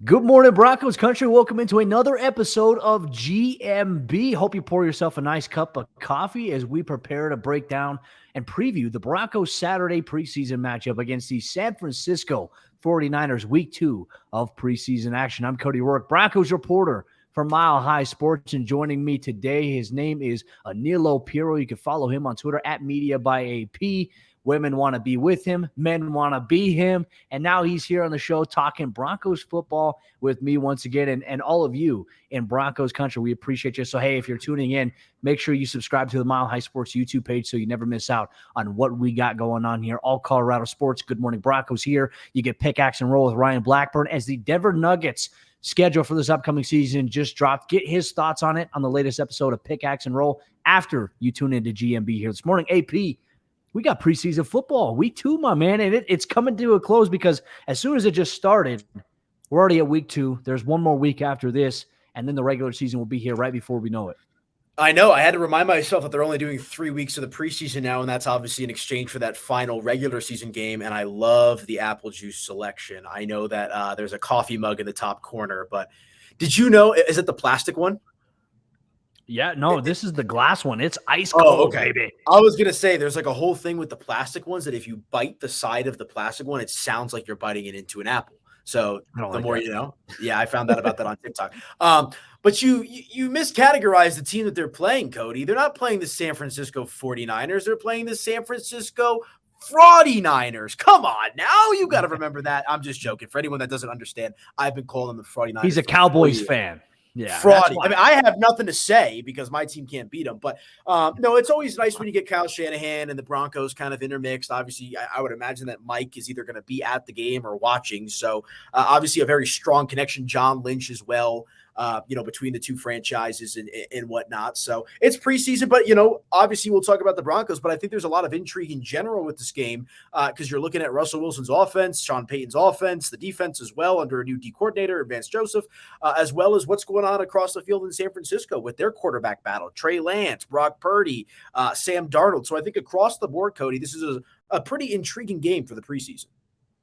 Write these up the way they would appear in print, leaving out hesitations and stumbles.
Good morning, Broncos country. Welcome into another episode of GMB. Hope you pour yourself a nice cup of coffee as we prepare to break down and preview the Broncos Saturday preseason matchup against the San Francisco 49ers Week 2 of preseason action. I'm Cody Roark, Broncos reporter for Mile High Sports, and joining me today, his name is Aniello Piro. You can follow him on Twitter at @MediaByAP. Women want to be with him. Men want to be him. And now he's here on the show talking Broncos football with me once again and all of you in Broncos country. We appreciate you. So, hey, if you're tuning in, make sure you subscribe to the Mile High Sports YouTube page so you never miss out on what we got going on here. All Colorado sports. Good Morning Broncos here. You get Pickaxe and Roll with Ryan Blackburn as the Denver Nuggets schedule for this upcoming season just dropped. Get his thoughts on it on the latest episode of Pickaxe and Roll after you tune into GMB here this morning. AP, we got preseason football, week 2, my man, and it's coming to a close because as soon as it just started, we're already at week 2. There's one more week after this, and then the regular season will be here right before we know it. I know. I had to remind myself that they're only doing 3 weeks of the preseason now, and that's obviously in exchange for that final regular season game, and I love the apple juice selection. I know that there's a coffee mug in the top corner, but did you know – is it the plastic one? Yeah, no, this is the glass one. It's ice cold, baby. I was going to say there's like a whole thing with the plastic ones that if you bite the side of the plastic one, it sounds like you're biting it into an apple. So the more you know. Yeah, I found out about that on TikTok. But you miscategorize the team that they're playing, Cody. They're not playing the San Francisco 49ers. They're playing the San Francisco 49ers. Come on now. You got to remember that. I'm just joking. For anyone that doesn't understand, I've been calling them the 49ers. He's a Cowboys fan. Yeah, fraudy. I mean, I have nothing to say because my team can't beat them. But no, it's always nice when you get Kyle Shanahan and the Broncos kind of intermixed. Obviously, I would imagine that Mike is either going to be at the game or watching. So obviously a very strong connection. John Lynch as well. Between the two franchises and whatnot. So it's preseason, but, obviously we'll talk about the Broncos, but I think there's a lot of intrigue in general with this game because you're looking at Russell Wilson's offense, Sean Payton's offense, the defense as well under a new D coordinator, Vance Joseph, as well as what's going on across the field in San Francisco with their quarterback battle, Trey Lance, Brock Purdy, Sam Darnold. So I think across the board, Cody, this is a pretty intriguing game for the preseason.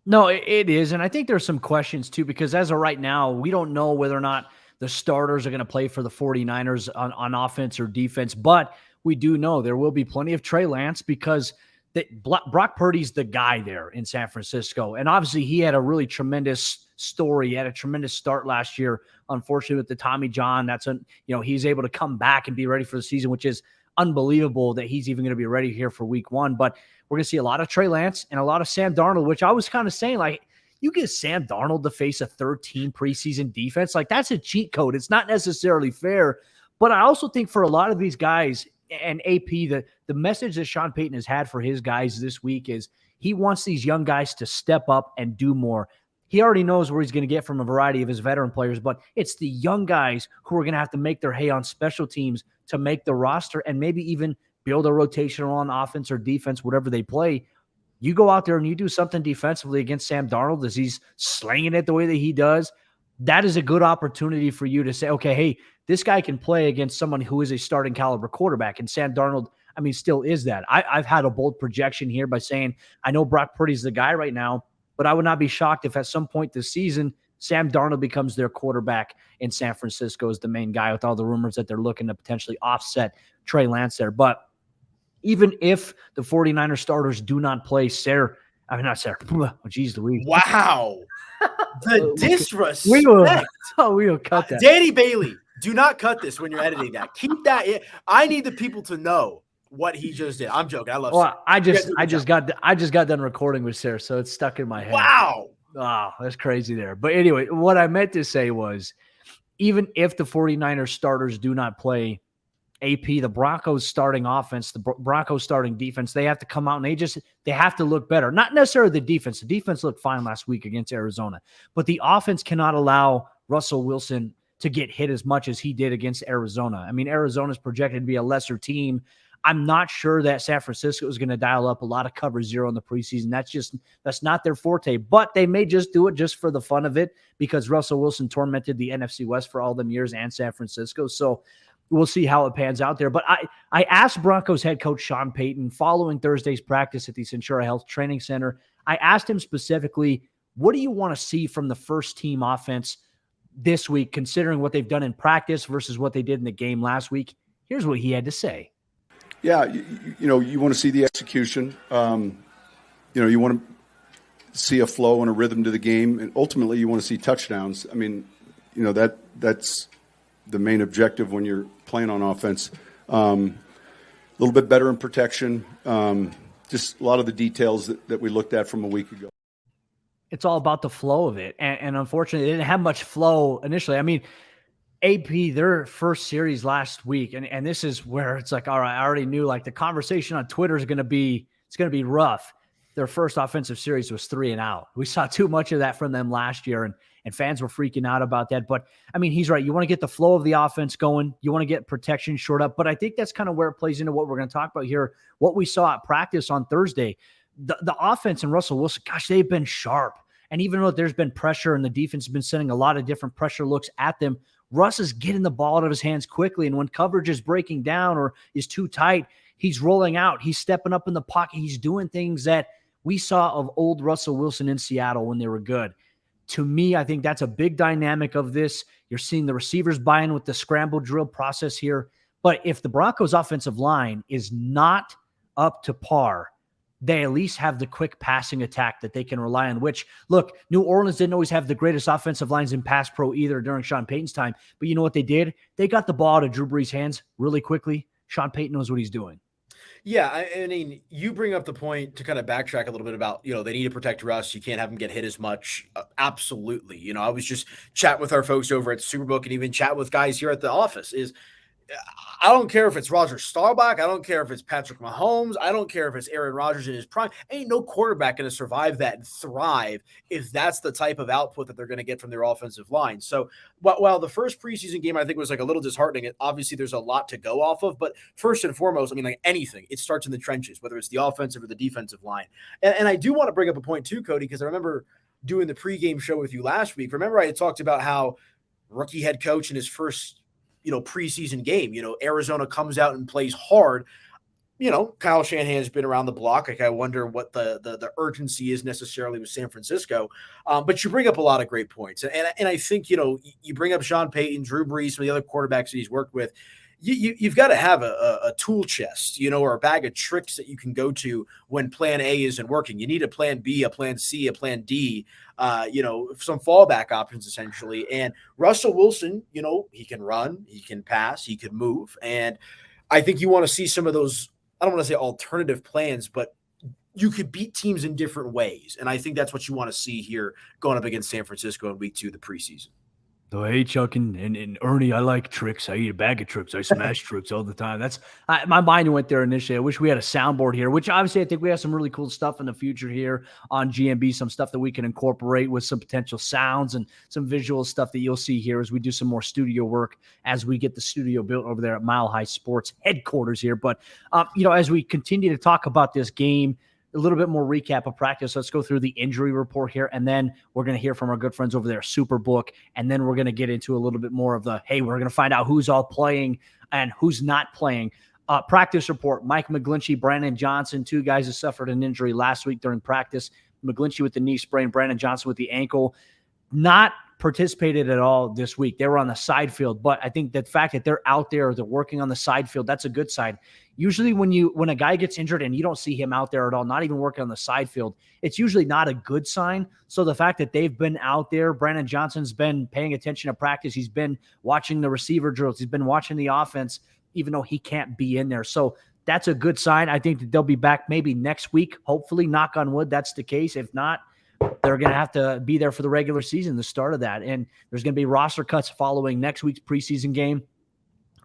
No, it is. And I think there's some questions too, because as of right now, we don't know whether or not the starters are going to play for the 49ers on offense or defense, but we do know there will be plenty of Trey Lance because Brock Purdy's the guy there in San Francisco. And obviously he had a really tremendous story. He had a tremendous start last year, unfortunately with the Tommy John. He's able to come back and be ready for the season, which is unbelievable that he's even going to be ready here for week 1. But we're going to see a lot of Trey Lance and a lot of Sam Darnold, which I was kind of saying, like, you get Sam Darnold to face a 13 preseason defense. Like, that's a cheat code. It's not necessarily fair. But I also think for a lot of these guys, and AP, the message that Sean Payton has had for his guys this week is he wants these young guys to step up and do more. He already knows where he's going to get from a variety of his veteran players, but it's the young guys who are going to have to make their hay on special teams to make the roster and maybe even build a rotational on offense or defense, whatever they play. You go out there and you do something defensively against Sam Darnold as he's slinging it the way that he does. That is a good opportunity for you to say, okay, hey, this guy can play against someone who is a starting caliber quarterback. And Sam Darnold, still is that. I've had a bold projection here by saying, I know Brock Purdy's the guy right now, but I would not be shocked if at some point this season, Sam Darnold becomes their quarterback in San Francisco as the main guy with all the rumors that they're looking to potentially offset Trey Lance there. But even if the 49ers starters do not play not Sarah. Oh, geez Louise. Wow. The disrespect. We will cut that. Danny Bailey, do not cut this when you're editing that. Keep that in. I need the people to know what he just did. I'm joking. I love Sarah. I just got done recording with Sarah, so it's stuck in my head. Wow. Oh, that's crazy there. But anyway, what I meant to say was even if the 49ers starters do not play, AP, the Broncos starting offense, the Broncos starting defense, they have to come out and they have to look better. Not necessarily the defense. The defense looked fine last week against Arizona, but the offense cannot allow Russell Wilson to get hit as much as he did against Arizona. Arizona's projected to be a lesser team. I'm not sure that San Francisco is going to dial up a lot of cover zero in the preseason. That's not their forte, but they may just do it just for the fun of it because Russell Wilson tormented the NFC West for all them years and San Francisco. So we'll see how it pans out there. But I asked Broncos head coach Sean Payton following Thursday's practice at the Centura Health Training Center, I asked him specifically, what do you want to see from the first team offense this week, considering what they've done in practice versus what they did in the game last week. Here's what he had to say. Yeah, you want to see the execution. You want to see a flow and a rhythm to the game, and ultimately you want to see touchdowns. I mean, that's the main objective when you're playing on offense. A little bit better in protection. Just a lot of the details that we looked at from a week ago. It's all about the flow of it. And unfortunately, they didn't have much flow initially. I mean, AP, their first series last week, and this is where it's like, all right, I already knew, like, the conversation on Twitter is going to be rough. Their first offensive series was 3-and-out. We saw too much of that from them last year, and fans were freaking out about that. But, I mean, he's right. You want to get the flow of the offense going. You want to get protection shored up. But I think that's kind of where it plays into what we're going to talk about here, what we saw at practice on Thursday. The offense and Russell Wilson, gosh, they've been sharp. And even though there's been pressure and the defense has been sending a lot of different pressure looks at them, Russ is getting the ball out of his hands quickly. And when coverage is breaking down or is too tight, he's rolling out. He's stepping up in the pocket. He's doing things that we saw of old Russell Wilson in Seattle when they were good. To me, I think that's a big dynamic of this. You're seeing the receivers buy in with the scramble drill process here. But if the Broncos offensive line is not up to par, they at least have the quick passing attack that they can rely on, which, look, New Orleans didn't always have the greatest offensive lines in pass pro either during Sean Payton's time. But you know what they did? They got the ball out of Drew Brees' hands really quickly. Sean Payton knows what he's doing. Yeah, I mean, you bring up the point to kind of backtrack a little bit about, they need to protect Russ. You can't have him get hit as much. Absolutely. I was just chatting with our folks over at Superbook and even chat with guys here at the office I don't care if it's Roger Staubach. I don't care if it's Patrick Mahomes. I don't care if it's Aaron Rodgers in his prime. Ain't no quarterback going to survive that and thrive if that's the type of output that they're going to get from their offensive line. So while the first preseason game I think was like a little disheartening, obviously there's a lot to go off of. But first and foremost, I mean, like anything, it starts in the trenches, whether it's the offensive or the defensive line. And I do want to bring up a point too, Cody, because I remember doing the pregame show with you last week. Remember I had talked about how rookie head coach in his first preseason game, Arizona comes out and plays hard. Kyle Shanahan's been around the block. Like, I wonder what the urgency is necessarily with San Francisco. But you bring up a lot of great points. And I think, you bring up Sean Payton, Drew Brees, some of the other quarterbacks that he's worked with. You've got to have a tool chest, or a bag of tricks that you can go to when plan A isn't working. You need a plan B, a plan C, a plan D, some fallback options essentially. And Russell Wilson, he can run, he can pass, he can move. And I think you want to see some of those, I don't want to say alternative plans, but you could beat teams in different ways. And I think that's what you want to see here going up against San Francisco in week 2 of the preseason. So, hey, Chuck and Ernie, I like tricks. I eat a bag of tricks. I smash tricks all the time. My mind went there initially. I wish we had a soundboard here, which obviously I think we have some really cool stuff in the future here on GMB, some stuff that we can incorporate with some potential sounds and some visual stuff that you'll see here as we do some more studio work as we get the studio built over there at Mile High Sports headquarters here. But, as we continue to talk about this game, a little bit more recap of practice. Let's go through the injury report here, and then we're going to hear from our good friends over there at Superbook, and then we're going to get into a little bit more of we're going to find out who's all playing and who's not playing. Practice report, Mike McGlinchey, Brandon Johnson, 2 guys that suffered an injury last week during practice. McGlinchey with the knee sprain, Brandon Johnson with the ankle. Not participated at all this week. They were on the side field, but I think the fact that they're out there, they're working on the side field, that's a good sign. Usually when a guy gets injured and you don't see him out there at all, not even working on the side field, it's usually not a good sign. So the fact that they've been out there, Brandon Johnson's been paying attention to practice. He's been watching the receiver drills. He's been watching the offense, even though he can't be in there. So that's a good sign. I think that they'll be back maybe next week. Hopefully, knock on wood, that's the case. If not, they're going to have to be there for the regular season, the start of that. And there's going to be roster cuts following next week's preseason game.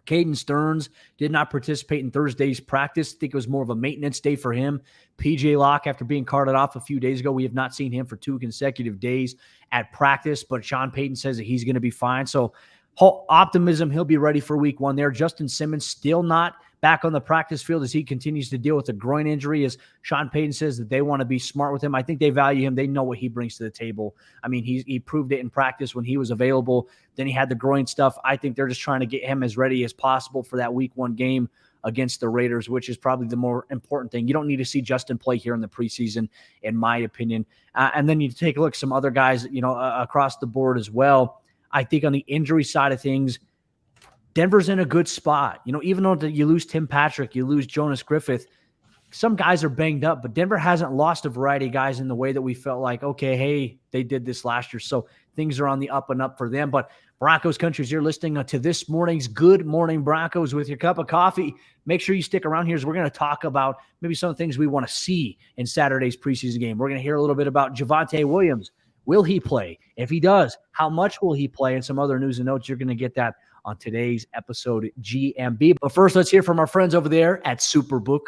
Caden Stearns did not participate in Thursday's practice. I think it was more of a maintenance day for him. PJ Locke, after being carted off a few days ago, we have not seen him for 2 consecutive days at practice, but Sean Payton says that he's going to be fine. So optimism, he'll be ready for week 1 there. Justin Simmons still not back on the practice field as he continues to deal with a groin injury, as Sean Payton says that they want to be smart with him. I think they value him. They know what he brings to the table. I mean, he proved it in practice when he was available. Then he had the groin stuff. I think they're just trying to get him as ready as possible for that week 1 game against the Raiders, which is probably the more important thing. You don't need to see Justin play here in the preseason, in my opinion. And then you take a look at some other guys, across the board as well. I think on the injury side of things, Denver's in a good spot. Even though you lose Tim Patrick, you lose Jonas Griffith, some guys are banged up, but Denver hasn't lost a variety of guys in the way that we felt like, okay, hey, they did this last year. So things are on the up and up for them. But Broncos countries, you're listening to this morning's Good Morning Broncos with your cup of coffee. Make sure you stick around here as we're going to talk about maybe some of the things we want to see in Saturday's preseason game. We're going to hear a little bit about Javonte Williams. Will he play? If he does, how much will he play? And some other news and notes. You're going to get that on today's episode GMB. But first, let's hear from our friends over there at Superbook.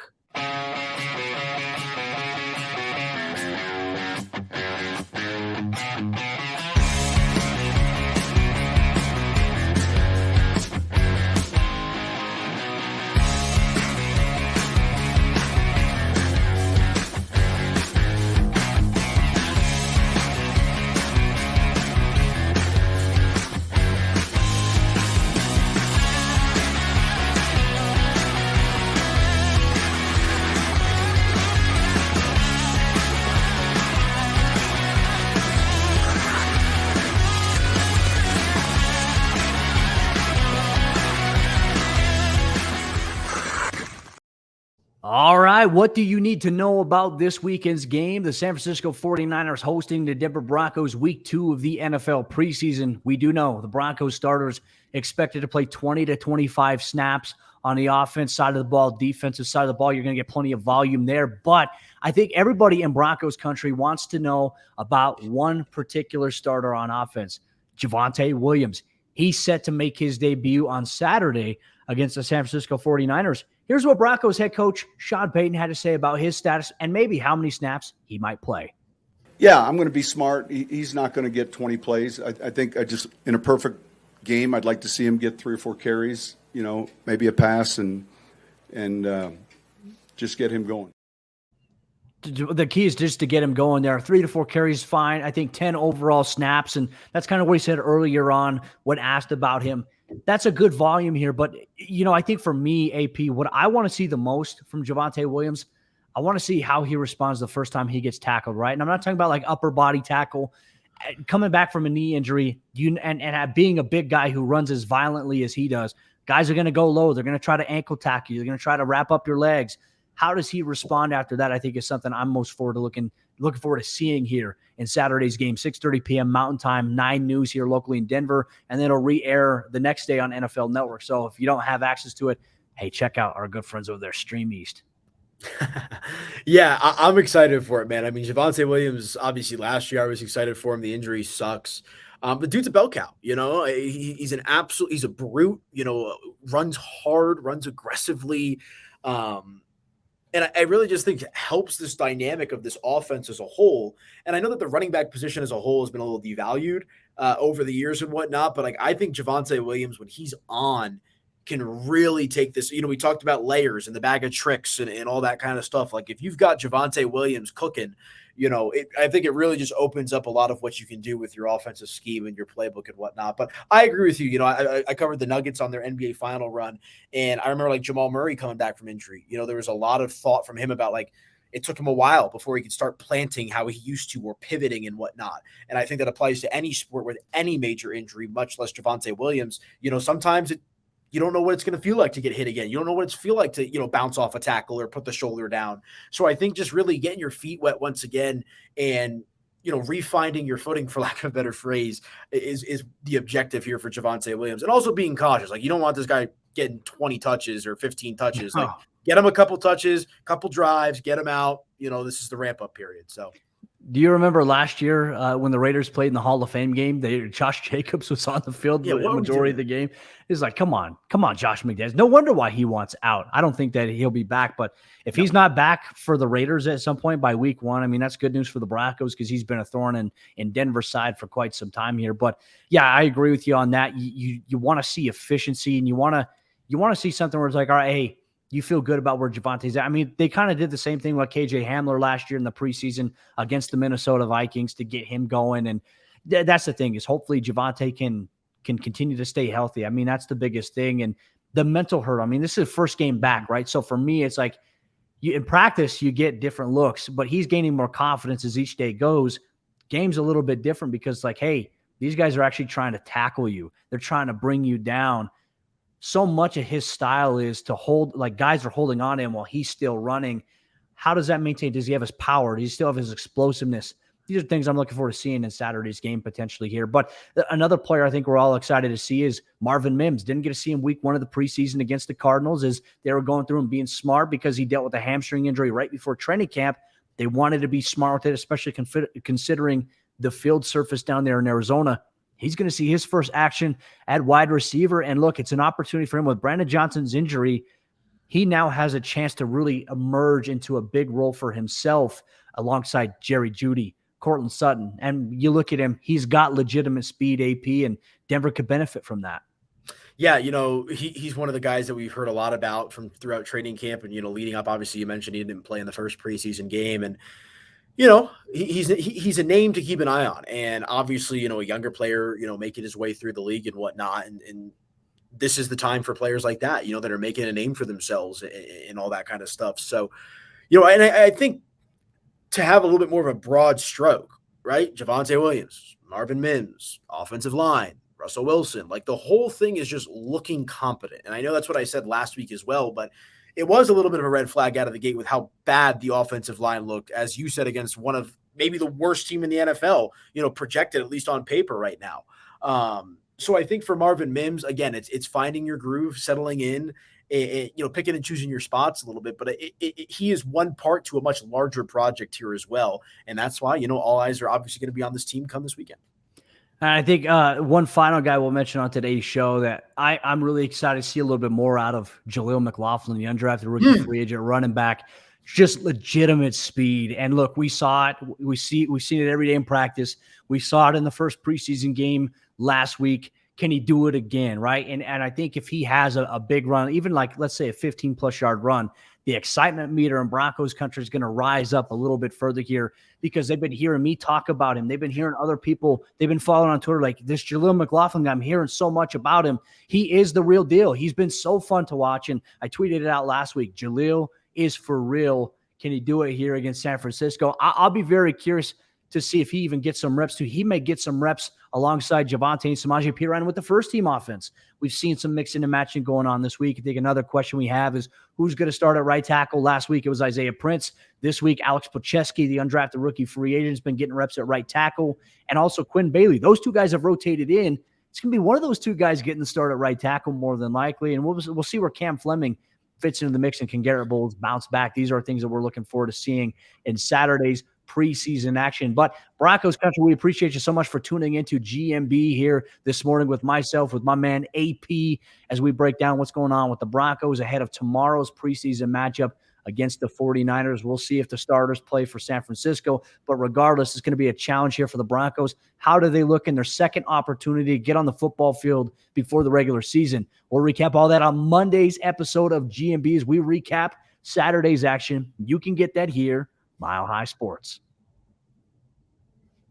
All right, what do you need to know about this weekend's game? The San Francisco 49ers hosting the Denver Broncos week 2 of the NFL preseason. We do know the Broncos starters expected to play 20 to 25 snaps on the offense side of the ball, defensive side of the ball. You're going to get plenty of volume there. But I think everybody in Broncos country wants to know about one particular starter on offense, Javonte Williams. He's set to make his debut on Saturday against the San Francisco 49ers. Here's what Broncos head coach Sean Payton had to say about his status and maybe how many snaps he might play. Yeah, I'm going to be smart. He's not going to get 20 plays. I think in a perfect game, I'd like to see him get 3 or 4 carries, maybe a pass and just get him going. The key is just to get him going there. 3 to 4 carries, fine. I think 10 overall snaps, and that's kind of what he said earlier on when asked about him. That's a good volume here, but, I think for me, AP, what I want to see the most from Javonte Williams, I want to see how he responds the first time he gets tackled, right? And I'm not talking about like upper body tackle. Coming back from a knee injury, and being a big guy who runs as violently as he does, guys are going to go low. They're going to try to ankle tackle you. They're going to try to wrap up your legs. How does he respond after that? I think is something I'm most looking forward to seeing here in Saturday's game, 6:30 p.m. Mountain Time, 9 News here locally in Denver, and then it'll re-air the next day on NFL Network. So if you don't have access to it, hey, check out our good friends over there, Stream East. Yeah, I'm excited for it, man. I mean, Javonte Williams, obviously last year I was excited for him. The injury sucks. But dude's a bell cow, he's he's a brute, runs hard, runs aggressively. And I really just think it helps this dynamic of this offense as a whole. And I know that the running back position as a whole has been a little devalued over the years and whatnot. But I think Javonte Williams, when he's on, can really take this. We talked about layers and the bag of tricks and all that kind of stuff. Like if you've got Javonte Williams cooking, I think it really just opens up a lot of what you can do with your offensive scheme and your playbook and whatnot. But I agree with you. I covered the Nuggets on their NBA final run, and I remember like Jamal Murray coming back from injury. There was a lot of thought from him about like it took him a while before he could start planting how he used to or pivoting and whatnot. And I think that applies to any sport with any major injury, much less Javonte Williams. Sometimes you don't know what it's going to feel like to get hit again. You don't know what it's feel like to, bounce off a tackle or put the shoulder down. So I think just really getting your feet wet once again and, refinding your footing, for lack of a better phrase, is the objective here for Javonte Williams. And also being cautious. Like, you don't want this guy getting 20 touches or 15 touches. Like, get him a couple touches, couple drives, get him out. This is the ramp-up period. So do you remember last year when the Raiders played in the Hall of Fame game? Josh Jacobs was on the field the majority of the game. It's like, come on, Josh McDaniels. No wonder why he wants out. I don't think that he'll be back, but if he's not back for the Raiders at some point by week 1, I mean, that's good news for the Broncos because he's been a thorn in Denver's side for quite some time here. But yeah, I agree with you on that. You want to see efficiency, and you want to see something where it's like, all right, hey, you feel good about where Javonte's at. I mean, they kind of did the same thing with KJ Hamler last year in the preseason against the Minnesota Vikings to get him going. And that's the thing, is hopefully Javonte can continue to stay healthy. I mean, that's the biggest thing. And the mental hurt, I mean, this is his first game back, right? So for me, it's like in practice, you get different looks, but he's gaining more confidence as each day goes. Game's a little bit different because like, hey, These guys are actually trying to tackle you. They're trying to bring you down. So much of his style is to hold, like guys are holding on to him while he's still running. How does that maintain? Does he have his power? Does he still have his explosiveness? These are things I'm looking forward to seeing in Saturday's game potentially here. But another player I think we're all excited to see is Marvin Mims. Didn't get to see him week 1 of the preseason against the Cardinals as they were going through and being smart because he dealt with a hamstring injury right before training camp. They wanted to be smart with it, especially considering the field surface down there in Arizona. He's going to see his first action at wide receiver. And look, it's an opportunity for him with Brandon Johnson's injury. He now has a chance to really emerge into a big role for himself alongside Jerry Jeudy, Cortland Sutton. And you look at him, he's got legitimate speed, AP, and Denver could benefit from that. Yeah, he's one of the guys that we've heard a lot about from throughout training camp and, leading up. Obviously, you mentioned he didn't play in the first preseason game. And, he's a name to keep an eye on. And obviously, a younger player, making his way through the league and whatnot. And this is the time for players like that, that are making a name for themselves and all that kind of stuff. So, and I think to have a little bit more of a broad stroke, right? Javonte Williams, Marvin Mims, offensive line, Russell Wilson, like the whole thing is just looking competent. And I know that's what I said last week as well, but it was a little bit of a red flag out of the gate with how bad the offensive line looked, as you said, against one of maybe the worst team in the NFL, projected at least on paper right now. So I think for Marvin Mims, again, it's finding your groove, settling in, picking and choosing your spots a little bit, but he is one part to a much larger project here as well. And that's why, all eyes are obviously going to be on this team come this weekend. And I think one final guy we'll mention on today's show that I'm really excited to see a little bit more out of Jaleel McLaughlin, the undrafted rookie free agent running back, just legitimate speed. And look, we saw it. We've seen it every day in practice. We saw it in the first preseason game last week. Can he do it again, right? And I think if he has a big run, even like, let's say a 15-plus yard run, the excitement meter in Broncos country is going to rise up a little bit further here because they've been hearing me talk about him. They've been hearing other people. They've been following on Twitter like this Jaleel McLaughlin guy. I'm hearing so much about him. He is the real deal. He's been so fun to watch. And I tweeted it out last week. Jaleel is for real. Can he do it here against San Francisco? I'll be very curious to see if he even gets some reps too. He may get some reps alongside Javonte and Samaje Perine with the first team offense. We've seen some mixing and matching going on this week. I think another question we have is who's going to start at right tackle? Last week it was Isaiah Prince. This week, Alex Pocheski, the undrafted rookie free agent, has been getting reps at right tackle, and also Quinn Bailey. Those two guys have rotated in. It's going to be one of those two guys getting the start at right tackle more than likely, and we'll see where Cam Fleming fits into the mix and can Garrett Bowles bounce back. These are things that we're looking forward to seeing in Saturday's preseason action. But Broncos country, we appreciate you so much for tuning into GMB here this morning with myself, with my man AP, as we break down what's going on with the Broncos ahead of tomorrow's preseason matchup against the 49ers. We'll see if the starters play for San Francisco, but regardless, it's going to be a challenge here for the Broncos. How do they look in their second opportunity to get on the football field before the regular season? We'll recap all that on Monday's episode of GMB as we recap Saturday's action. You can get that here, Mile High Sports.